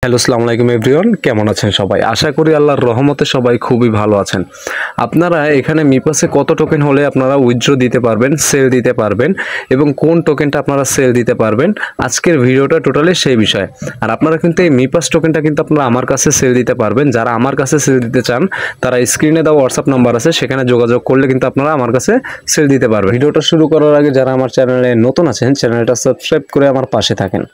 Hello, আসসালামু আলাইকুম everyone. কেমন আছেন সবাই? আশা করি আল্লাহর রহমতে সবাই খুবই ভালো আছেন। আপনারা এখানে মিপাসে কত টোকেন হলে আপনারা উইথড্র দিতে পারবেন, সেল দিতে পারবেন এবং কোন টোকেনটা আপনারা সেল দিতে পারবেন, আজকের ভিডিওটা টোটালি সেই বিষয়। আর আপনারা কিন্তু এই মিপাস টোকেনটা কিন্তু আপনারা আমার কাছে সেল দিতে পারবেন। যারা আমার কাছে সেল দিতে চান তারা স্ক্রিনে দেওয়া হোয়াটসঅ্যাপ নাম্বার আছে, সেখানে যোগাযোগ করলে কিন্তু আপনারা আমার কাছে সেল দিতে পারবেন। ভিডিওটা শুরু করার আগে যারা আমার চ্যানেলে নতুন আছেন, চ্যানেলটা সাবস্ক্রাইব করে আমার পাশে থাকেন।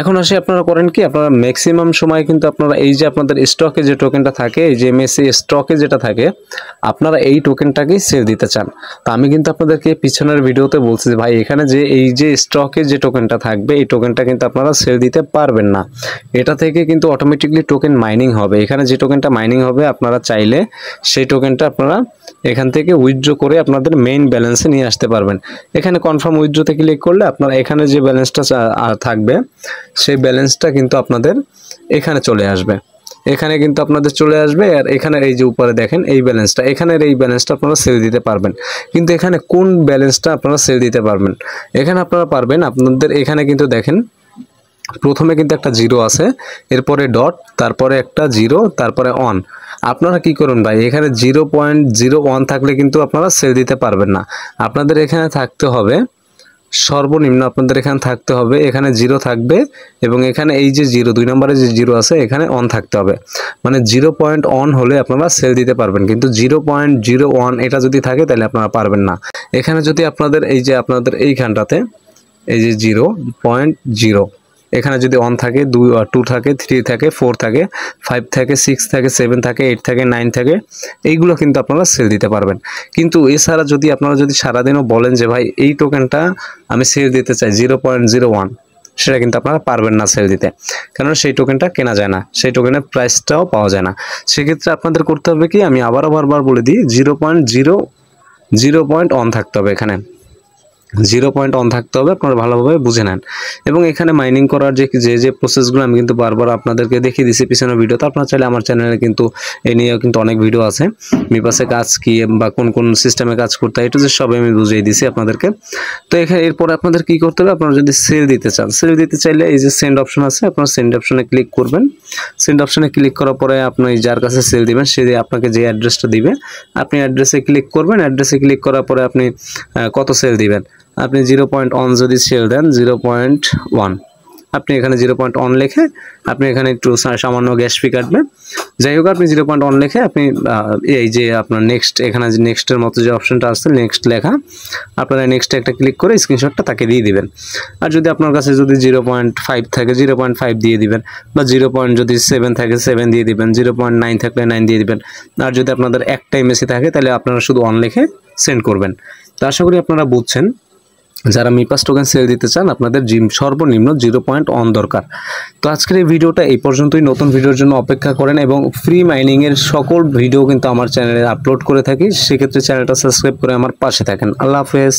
এখন আসি, আপনারা করেন কি, আপনারা ম্যাক্সিমাম সময় কিন্তু আপনারা এই যে আপনাদের স্টকে যে টোকেনটা থাকে, এই যে এমএসসি স্টকে যেটা থাকে, আপনারা এই টোকেনটাকেই সেল দিতে চান। তো আমি কিন্তু আপনাদেরকে পিছনের ভিডিওতে বলছি যে ভাই এখানে যে এই যে স্টকে যে টোকেনটা থাকবে, এই টোকেনটা কিন্তু আপনারা সেল দিতে পারবেন না। এটা থেকে কিন্তু অটোমেটিকলি টোকেন মাইনিং হবে। এখানে যে টোকেনটা মাইনিং হবে, আপনারা চাইলে সেই টোকেনটা আপনারা এখান থেকে উইথড্র করে আপনাদের মেইন ব্যালেন্সে নিয়ে আসতে পারবেন। এখানে কনফার্ম উইথড্রতে ক্লিক করলে আপনারা এখানে যে ব্যালেন্সটা থাকবে সেই ব্যালেন্সটা কিন্তু আপনাদের এখানে চলে আসবে। এখানে কিন্তু আপনাদের চলে আসবে। আর এখানে এই যে উপরে দেখেন এই ব্যালেন্সটা, এখানের এই ব্যালেন্সটা আপনারা সেল দিতে পারবেন। কিন্তু এখানে কোন ব্যালেন্সটা আপনারা সেল দিতে পারবেন, এখানে আপনারা পারবেন আপনাদের এখানে কিন্তু দেখেন প্রথমে কিন্তু একটা জিরো আছে, এরপরে ডট, তারপরে একটা জিরো, তারপরে অন। আপনারা কি করুন ভাই, এখানে 0.01 থাকলে কিন্তু আপনারা সেল দিতে পারবেন না। আপনাদের এখানে থাকতে হবে সর্বনিম্ন, আপনাদের এখানে থাকতে হবে, এখানে জিরো থাকবে এবং এখানে এই যে জিরো 2 নম্বরে যে জিরো আছে এখানে অন থাকতে হবে। মানে 0.1 হলে আপনারা সেল দিতে পারবেন, কিন্তু 0.01 এটা যদি থাকে তাহলে আপনারা পারবেন না। এখানে যদি আপনাদের এই যে আপনাদের এইখানটাতে এই যে 0.0 এখানে যদি অন থাকে, 2 থাকে, 3 থাকে, 4 থাকে, 5 থাকে, 6 থাকে, 7 থাকে, 8 থাকে, 9 থাকে, এইগুলো কিন্তু আপনারা সেল দিতে পারবেন। কিন্তু এছাড়া যদি আপনারা যদি সারাদিনও বলেন যে ভাই এই টোকেনটা আমি সেল দিতে চাই 0.01, সেটা কিন্তু আপনারা পারবেন না সেল দিতে, কারণ সেই টোকেনটা কেনা যায় না, সেই টোকেনের প্রাইসটাও পাওয়া যায় না। সেক্ষেত্রে আপনাদের করতে হবে কি, আমি আবারও বারবার বলে দিই, 0.1 থাকতে হবে, এখানে 0.1 থাকতে হবে। আপনারা ভালোভাবে বুঝে নেন। এবং এখানে মাইনিং করার যে প্রসেসগুলো আমি কিন্তু বারবার আপনাদেরকে দেখিয়ে দিচ্ছি পিছনের ভিডিওতে। আপনারা চাইলে আমার চ্যানেলে কিন্তু এ নিয়েও কিন্তু অনেক ভিডিও আছে, মিপাসে কাজ কি বা কোন কোন সিস্টেমে কাজ করতে হয়, এটা যে সবই আমি বুঝিয়ে দিছি আপনাদেরকে। তো এখানে এরপরে আপনাদের কি করতে হবে, আপনারা যদি সেল দিতে চান, সেল দিতে চাইলে এই যে সেন্ড অপশন আছে, আপনারা সেন্ড অপশনে ক্লিক করবেন। সেন্ড অপশনে ক্লিক করার পরে আপনি যার কাছে সেল দিবেন সে আপনাকে যে অ্যাড্রেসটা দিবে, আপনি অ্যাড্রেসে ক্লিক করবেন। অ্যাড্রেসে ক্লিক করার পরে আপনি কত সেল দিবেন, আপনি 0.1 যদি সেল দেন, 0.1 আপনি এখানে 0.1 লিখে আপনি এখানে একটু সামান্য গ্যাস ফি কাটবে। যাই হোক, আপনি 0.1 লিখে আপনি এই যে আপনার নেক্সট, এখানে যে নেক্সটের মতো যে অপশনটা আছে নেক্সট লেখা, আপনারা নেক্সটে একটা ক্লিক করে স্ক্রিনশটটা তাকে দিয়ে দিবেন। আর যদি আপনার কাছে যদি 0.5 থাকে 0.5 দিয়ে দিবেন, বা 0.7 থাকে 7 দিয়ে দিবেন, 0.9 থাকলে 9 দিয়ে দিবেন। আর যদি আপনাদের একটাই মেসি থাকে তাহলে আপনারা শুধু অন লিখে সেন্ড করবেন। তো আশা করি আপনারা বুঝছেন। যারা মিপাস টোকেন সেল দিতে চান আপনাদের সর্বনিম্ন 0.1 দরকার। তো আজকের এই ভিডিওটা এই পর্যন্তই। নতুন ভিডিওর জন্য অপেক্ষা করেন এবং ফ্রি মাইনিংয়ের সকল ভিডিও কিন্তু আমার চ্যানেলে আপলোড করে থাকি। সেক্ষেত্রে চ্যানেলটা সাবস্ক্রাইব করে আমার পাশে থাকেন। আল্লাহ হাফেজ।